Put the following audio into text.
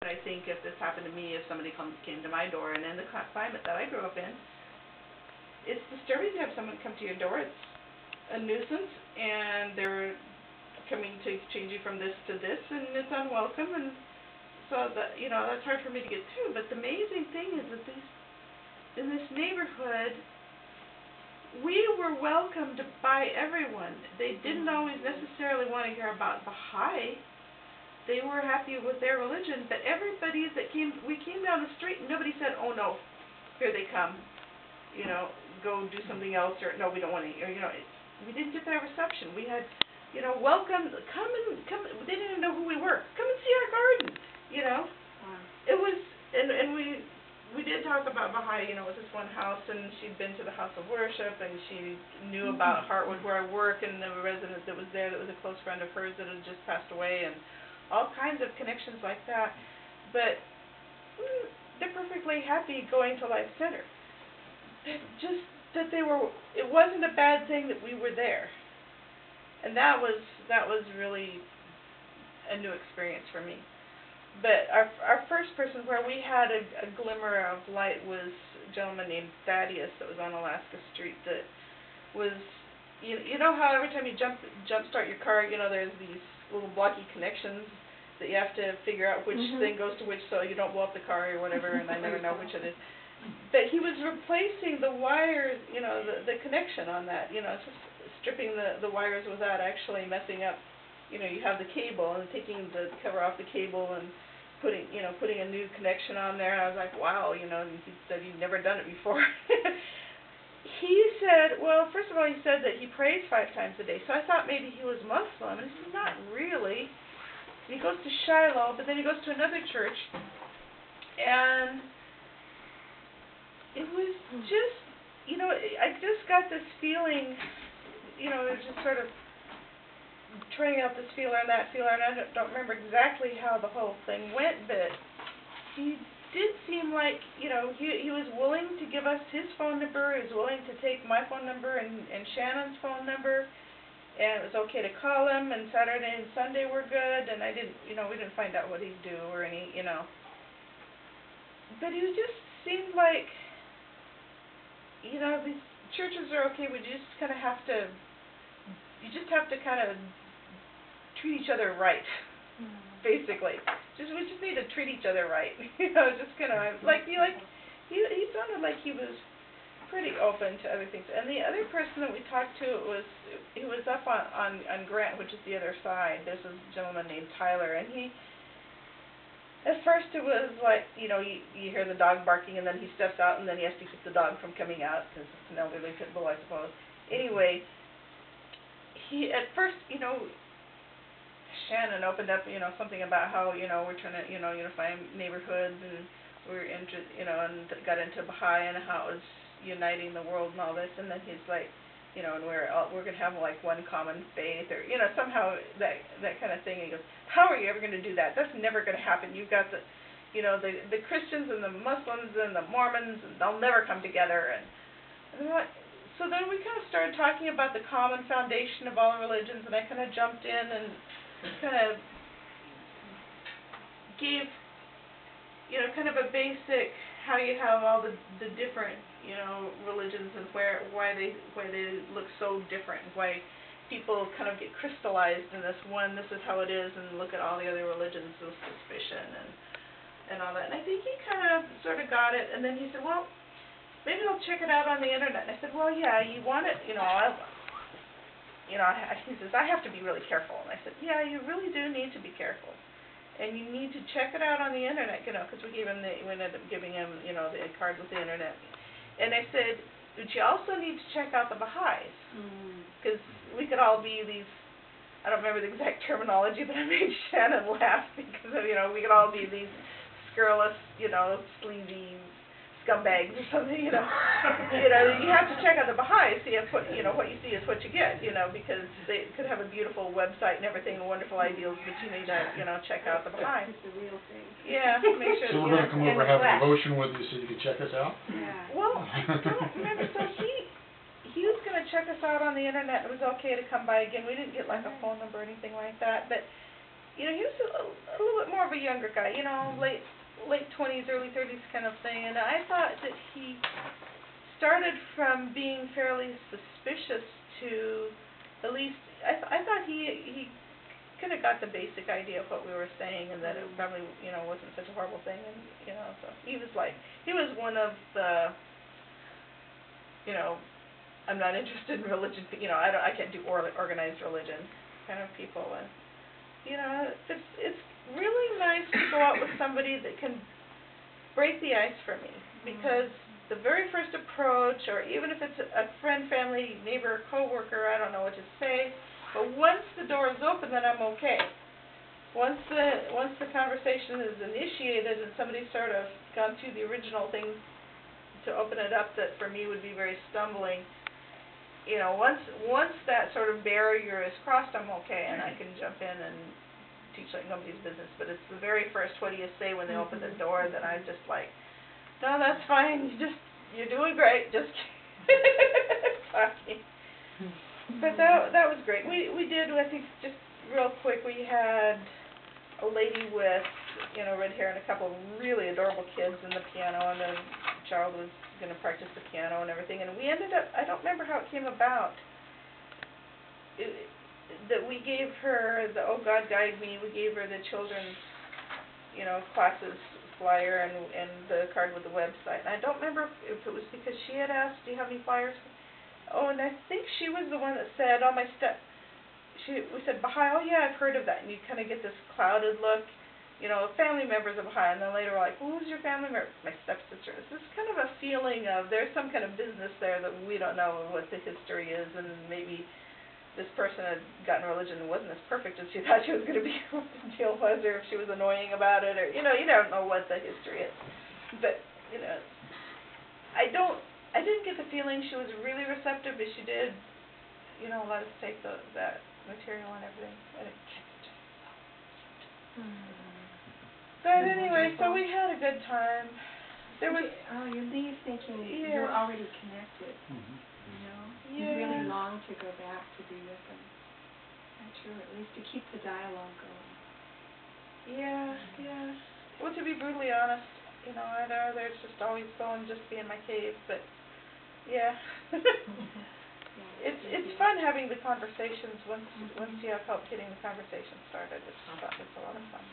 I think if this happened to me, if somebody came to my door, and in the climate that I grew up in, it's disturbing to have someone come to your door. It's a nuisance, and they're coming to change you from this to this, and it's unwelcome, and so that, you know, that's hard for me to get through. But the amazing thing is that in this neighborhood, we were welcomed by everyone. They didn't always necessarily want to hear about Baha'i. They were happy with their religion, but everybody that we came down the street and nobody said, "Oh no, here they come, you know, go do something else," or "No, we don't want to," or, you know, we didn't get that reception. We had, you know, welcome, come. They didn't even know who we were. Come and see our garden, you know. It was, and we did talk about Baha'i. You know, it was this one house, and she'd been to the house of worship, and she knew about Heartwood where I work, and the resident that was there that was a close friend of hers that had just passed away, and all kinds of connections like that. But they're perfectly happy going to Life Center. Just that it wasn't a bad thing that we were there. And that was really a new experience for me. But our first person where we had a glimmer of light was a gentleman named Thaddeus that was on Alaska Street that was, you know how every time you jump start your car, you know, there's these little blocky connections that you have to figure out which thing goes to which so you don't blow up the car or whatever, and I never know which it is. But he was replacing the wires, you know, the connection on that, you know, just stripping the wires without actually messing up. You know, you have the cable and taking the cover off the cable and putting a new connection on there. And I was like, wow, you know, and he said he'd never done it before. He said, well, first of all, he said that he prays 5 times a day. So I thought maybe he was Muslim. And he said, not really. He goes to Shiloh, but then he goes to another church. And it was just, you know, I just got this feeling, you know, it was just sort of trying out this feeler and that feeler, and I don't remember exactly how the whole thing went, but he did seem like, you know, he was willing to give us his phone number. He was willing to take my phone number and Shannon's phone number, and it was okay to call him, and Saturday and Sunday were good, and I didn't, you know, we didn't find out what he'd do or any, you know. But he just seemed like, you know, these churches are okay, we just kind of have to, you just have to kind of treat each other right, basically. We just need to treat each other right. You know, just kind of he sounded like he was pretty open to other things. And the other person that we talked to he was up on Grant, which is the other side. There's this gentleman named Tyler, and he, at first it was like, you know, you hear the dog barking, and then he steps out, and then he has to keep the dog from coming out because it's an elderly pit bull, I suppose. Anyway, he at first, you know, Shannon opened up, you know, something about how, you know, we're trying to, you know, unify neighborhoods, and we're into, you know, and got into Baha'i and how it was uniting the world and all this, and then he's like, you know, and we're gonna have like one common faith, or, you know, somehow that kind of thing. And he goes, how are you ever gonna do that? That's never gonna happen. You've got the, you know, the Christians and the Muslims and the Mormons, and they'll never come together. And I'm like, so then we kind of started talking about the common foundation of all religions, and I kind of jumped in and kind of gave, you know, kind of a basic how you have all the different, you know, religions and why they look so different, and why people kind of get crystallized in this one, this is how it is, and look at all the other religions with suspicion and all that. And I think he kind of sort of got it, and then he said, well, maybe I'll check it out on the internet. And I said, well, yeah, you want it, you know, he says, I have to be really careful. And I said, yeah, you really do need to be careful. And you need to check it out on the internet, you know, because we ended up giving him, you know, the card with the internet. And I said, but you also need to check out the Baha'is, because we could all be these, I don't remember the exact terminology, but I made Shannon laugh because, you know, we could all be these scurrilous, you know, sleazy scumbags or something, you know. You have to check out the Baha'i, see if what you see is what you get, you know, because they could have a beautiful website and everything, wonderful ideals, but you need to, you know, check out the Baha'i. It's the real thing. Yeah, make sure. So we're going to come over and have a devotion with you so you can check us out? Yeah. Well, I don't remember. So he was going to check us out on the internet. It was okay to come by again. We didn't get like a phone number or anything like that, but you know, he was a little bit more of a younger guy, you know, late 20s, early 30s kind of thing, and I thought that he started from being fairly suspicious to at least, I thought he kind of got the basic idea of what we were saying, and that it probably, you know, wasn't such a horrible thing, and, you know, so he was one of the, you know, I'm not interested in religion, you know, I can't do organized religion kind of people, and, you know, it's really nice to go out with somebody that can break the ice for me, because the very first approach, or even if it's a friend, family, neighbor, coworker, I don't know what to say, but once the door is open, then I'm okay. Once the conversation is initiated and somebody's sort of gone through the original thing to open it up, that for me would be very stumbling, you know, once that sort of barrier is crossed, I'm okay, and I can jump in and teach like nobody's business. But it's the very first, what do you say when they open the door, that I'm just like, no, that's fine, you're doing great, just talking. But that was great. We did, I think, just real quick, we had a lady with, you know, red hair and a couple of really adorable kids in the piano, and the child was going to practice the piano and everything, and we ended up, I don't remember how it came about, that we gave her the Oh God Guide Me, we gave her the children's, you know, classes flyer and the card with the website. And I don't remember if it was because she had asked, do you have any flyers? Oh, and I think she was the one that said, oh, we said, Baha'i, oh yeah, I've heard of that. And you kind of get this clouded look, you know, family members of Baha'i, and then later we're like, well, who's your family member? My stepsister. It's this kind of a feeling of there's some kind of business there that we don't know what the history is, and maybe this person had gotten religion and wasn't as perfect as she thought she was going to be, what the deal was, or if she was annoying about it, or, you know, you don't know what the history is. But, you know, I didn't get the feeling she was really receptive, but she did, you know, let us take that material and everything. And it just But anyway, so we had a good time. There was. Oh, you leave thinking you're already connected. You know, you really long to go back to be with them. That's true. At least to keep the dialogue going. Yeah. Well, to be brutally honest, you know, I'd rather just always go and just be in my cave. But yeah. It's fun having the conversations once you have help getting the conversation started. It's a lot of fun.